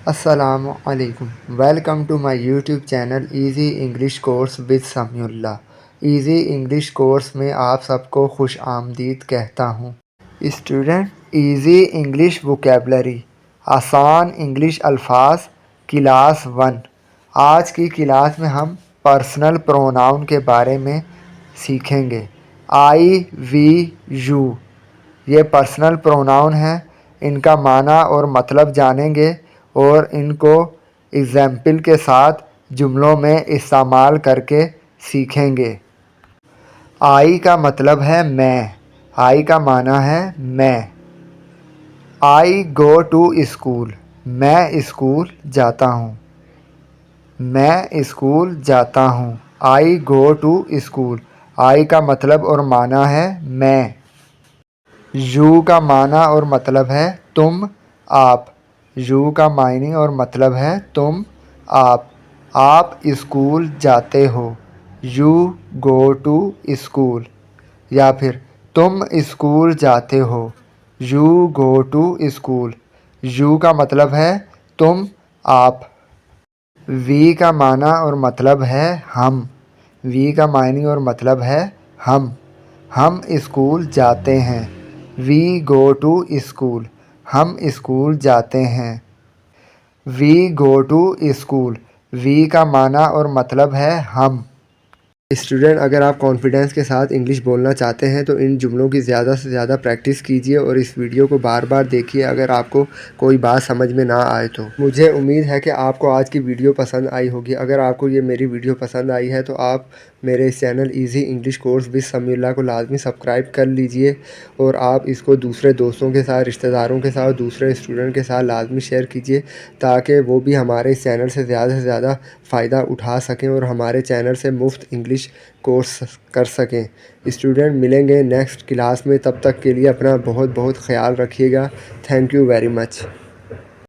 السلام علیکم، welcome to my YouTube channel easy English course with Sami Allah. Easy English course میں آپ سب کو خوش آمدید کہتا ہوں۔ اسٹوڈنٹ، ایزی انگلش ووکیبلری، آسان انگلش الفاظ، کلاس 1۔ آج کی کلاس میں ہم پرسنل پروناؤن کے بارے میں سیکھیں گے۔ آئی، وی، یو یہ پرسنل پروناؤن ہیں۔ ان کا معنی اور مطلب جانیں گے اور ان کو ایگزامپل کے ساتھ جملوں میں استعمال کر کے سیکھیں گے۔ آئی کا مطلب ہے میں۔ آئی کا معنی ہے میں۔ آئی گو ٹو اسکول، میں اسکول جاتا ہوں۔ میں اسکول جاتا ہوں۔ آئی گو ٹو اسکول، آئی کا مطلب اور معنی ہے میں۔ یو کا معنی اور مطلب ہے تم، آپ۔ یو کا معنی اور مطلب ہے تم، آپ۔ آپ اسکول جاتے ہو، یو گو ٹو اسکول۔ یا پھر تم اسکول جاتے ہو، you go to school. You کا مطلب ہے تم، آپ۔ وی کا معنی اور مطلب ہے ہم۔ وی کا معنی اور مطلب ہے ہم۔ ہم اسکول جاتے ہیں، وی گو ٹو اسکول۔ ہم اسکول جاتے ہیں۔ وی گو ٹو اسکول، وی کا معنی اور مطلب ہے ہم۔ اسٹوڈنٹ، اگر آپ کانفیڈنس کے ساتھ انگلش بولنا چاہتے ہیں تو ان جملوں کی زیادہ سے زیادہ پریکٹس کیجیے اور اس ویڈیو کو بار بار دیکھیے اگر آپ کو کوئی بات سمجھ میں نہ آئے تو۔ مجھے امید ہے کہ آپ کو آج کی ویڈیو پسند آئی ہوگی۔ اگر آپ کو یہ میری ویڈیو پسند آئی ہے تو آپ میرے اس channel easy English course with سمیع اللہ کو لازمی سبسکرائب کر لیجئے اور آپ اس کو دوسرے دوستوں کے ساتھ، رشتہ داروں کے ساتھ، دوسرے اسٹوڈنٹ کے ساتھ لازمی شیئر کیجیے تاکہ وہ بھی ہمارے اس چینل سے زیادہ فائدہ اٹھا سکیں اور ہمارے چینل سے مفت انگلش کورس کر سکیں۔ اسٹوڈنٹ، ملیں گے نیکسٹ کلاس میں، تب تک کے لیے اپنا بہت خیال رکھیے گا۔ Thank you very much.